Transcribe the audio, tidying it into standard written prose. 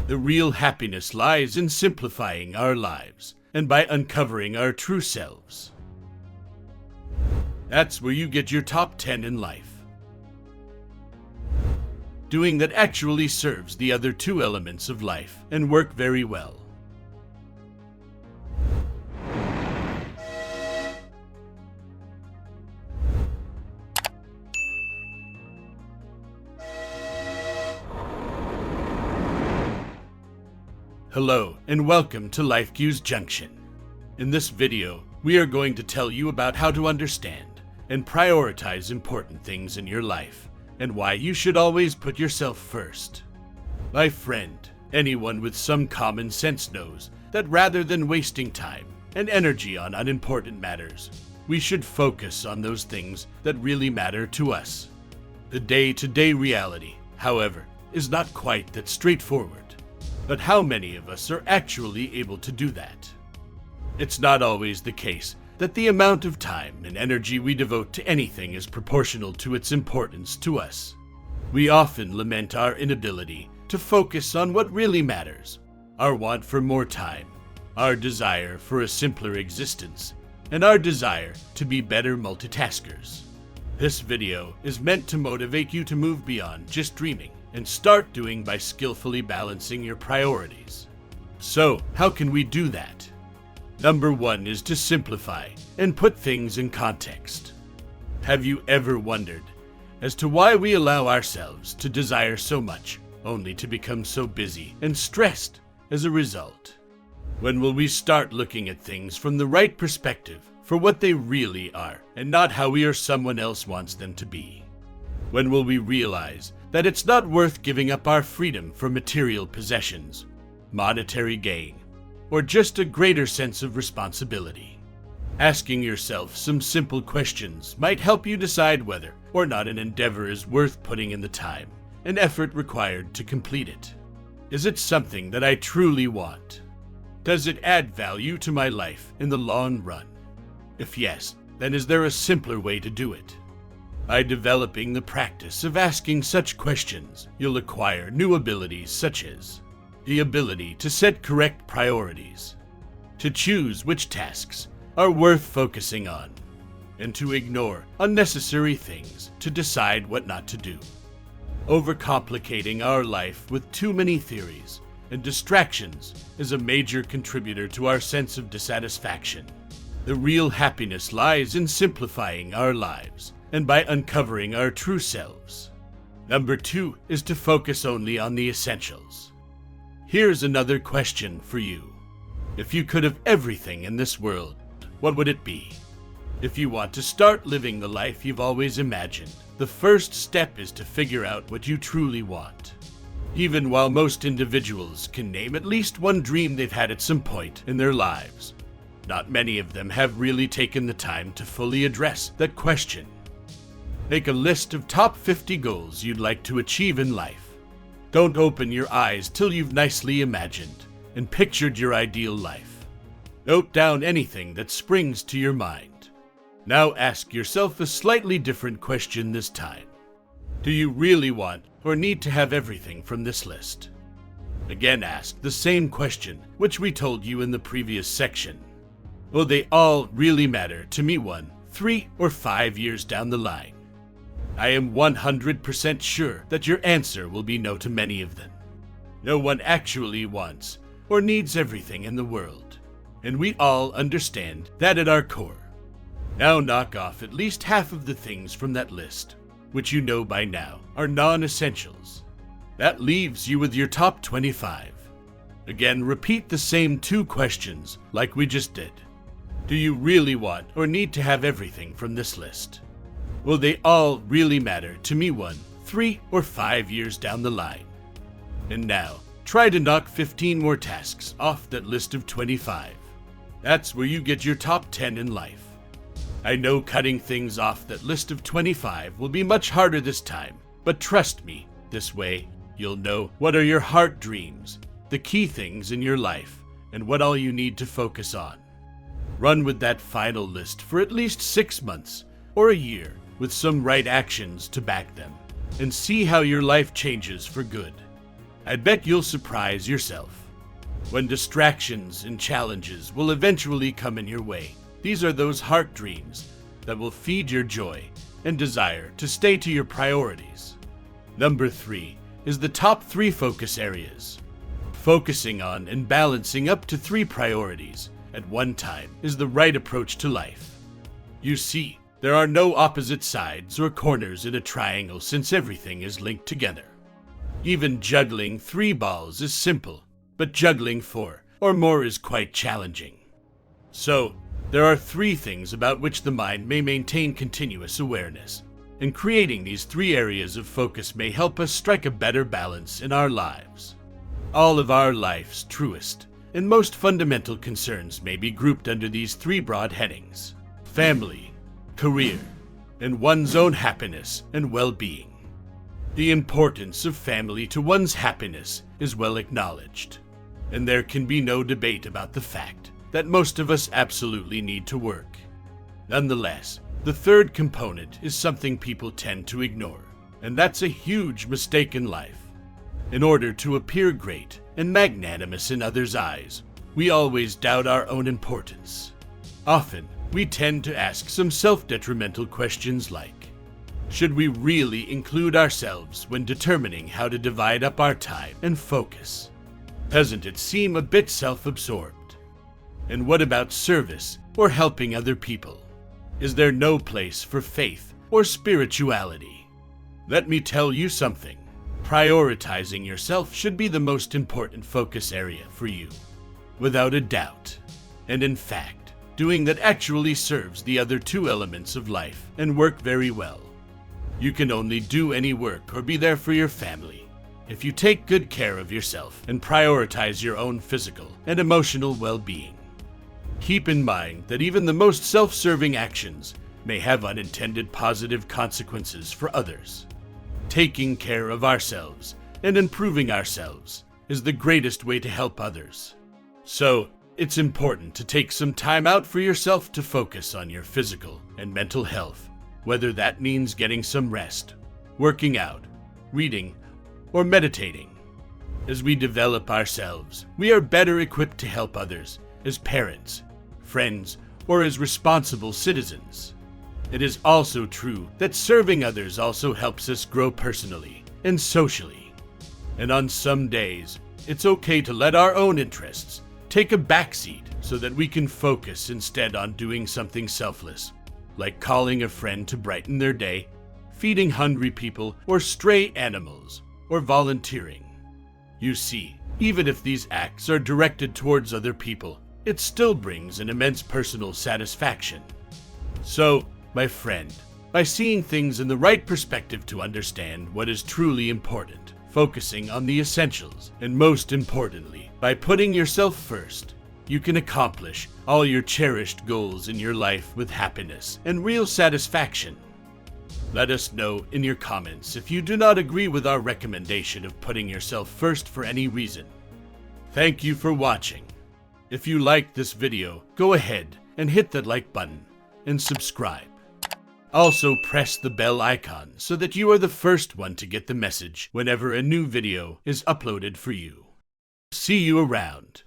The real happiness lies in simplifying our lives and by uncovering our true selves. That's where you get your top 10 in life. Doing that actually serves the other two elements of life and work very well. Hello and welcome to LifeCues Junction. In this video, we are going to tell you about how to understand and prioritize important things in your life and why you should always put yourself first. My friend, anyone with some common sense knows that rather than wasting time and energy on unimportant matters, we should focus on those things that really matter to us. The day-to-day reality, however, is not quite that straightforward. But how many of us are actually able to do that? It's not always the case that the amount of time and energy we devote to anything is proportional to its importance to us. We often lament our inability to focus on what really matters, our want for more time, our desire for a simpler existence, and our desire to be better multitaskers. This video is meant to motivate you to move beyond just dreaming and start doing by skillfully balancing your priorities. So, how can we do that? Number 1 is to simplify and put things in context. Have you ever wondered as to why we allow ourselves to desire so much, only to become so busy and stressed as a result? When will we start looking at things from the right perspective for what they really are, and not how we or someone else wants them to be? When will we realize that it's not worth giving up our freedom for material possessions, monetary gain, or just a greater sense of responsibility? Asking yourself some simple questions might help you decide whether or not an endeavor is worth putting in the time and effort required to complete it. Is it something that I truly want? Does it add value to my life in the long run? If yes, then is there a simpler way to do it? By developing the practice of asking such questions, you'll acquire new abilities such as the ability to set correct priorities, to choose which tasks are worth focusing on, and to ignore unnecessary things to decide what not to do. Overcomplicating our life with too many theories and distractions is a major contributor to our sense of dissatisfaction. The real happiness lies in simplifying our lives and by uncovering our true selves. Number 2 is to focus only on the essentials. Here's another question for you. If you could have everything in this world, what would it be? If you want to start living the life you've always imagined, the first step is to figure out what you truly want. Even while most individuals can name at least one dream they've had at some point in their lives, not many of them have really taken the time to fully address that question. Make a list of top 50 goals you'd like to achieve in life. Don't open your eyes till you've nicely imagined and pictured your ideal life. Note down anything that springs to your mind. Now ask yourself a slightly different question this time. Do you really want or need to have everything from this list? Again, ask the same question which we told you in the previous section. Will they all really matter to me 1, 3, or 5 years down the line? I am 100% sure that your answer will be no to many of them. No one actually wants or needs everything in the world, and we all understand that at our core. Now knock off at least half of the things from that list, which you know by now are non-essentials. That leaves you with your top 25. Again, repeat the same 2 questions like we just did. Do you really want or need to have everything from this list? Will they all really matter to me 1, 3, or 5 years down the line? And now, try to knock 15 more tasks off that list of 25. That's where you get your top 10 in life. I know cutting things off that list of 25 will be much harder this time, but trust me, this way you'll know what are your heart dreams, the key things in your life, and what all you need to focus on. Run with that final list for at least 6 months or a year with some right actions to back them, and see how your life changes for good. I bet you'll surprise yourself. When distractions and challenges will eventually come in your way, these are those heart dreams that will feed your joy and desire to stay to your priorities. Number 3 is the top 3 focus areas. Focusing on and balancing up to 3 priorities at one time is the right approach to life. You see, there are no opposite sides or corners in a triangle since everything is linked together. Even juggling 3 balls is simple, but juggling 4 or more is quite challenging. So, there are 3 things about which the mind may maintain continuous awareness, and creating these 3 areas of focus may help us strike a better balance in our lives. All of our life's truest and most fundamental concerns may be grouped under these 3 broad headings: family, career, and one's own happiness and well-being. The importance of family to one's happiness is well acknowledged, and there can be no debate about the fact that most of us absolutely need to work. Nonetheless, the 3rd component is something people tend to ignore, and that's a huge mistake in life. In order to appear great and magnanimous in others' eyes, we always doubt our own importance. Often, we tend to ask some self-detrimental questions like, should we really include ourselves when determining how to divide up our time and focus? Doesn't it seem a bit self-absorbed? And what about service or helping other people? Is there no place for faith or spirituality? Let me tell you something. Prioritizing yourself should be the most important focus area for you, without a doubt. And in fact, doing that actually serves the other 2 elements of life and work very well. You can only do any work or be there for your family if you take good care of yourself and prioritize your own physical and emotional well-being. Keep in mind that even the most self-serving actions may have unintended positive consequences for others. Taking care of ourselves and improving ourselves is the greatest way to help others. So, it's important to take some time out for yourself to focus on your physical and mental health, whether that means getting some rest, working out, reading, or meditating. As we develop ourselves, we are better equipped to help others as parents, friends, or as responsible citizens. It is also true that serving others also helps us grow personally and socially. And on some days, it's okay to let our own interests take a backseat so that we can focus instead on doing something selfless, like calling a friend to brighten their day, feeding hungry people or stray animals, or volunteering. You see, even if these acts are directed towards other people, it still brings an immense personal satisfaction. So, my friend, by seeing things in the right perspective to understand what is truly important, focusing on the essentials, and most importantly, by putting yourself first, you can accomplish all your cherished goals in your life with happiness and real satisfaction. Let us know in your comments if you do not agree with our recommendation of putting yourself first for any reason. Thank you for watching. If you liked this video, go ahead and hit that like button and subscribe. Also press the bell icon so that you are the first one to get the message whenever a new video is uploaded for you. See you around.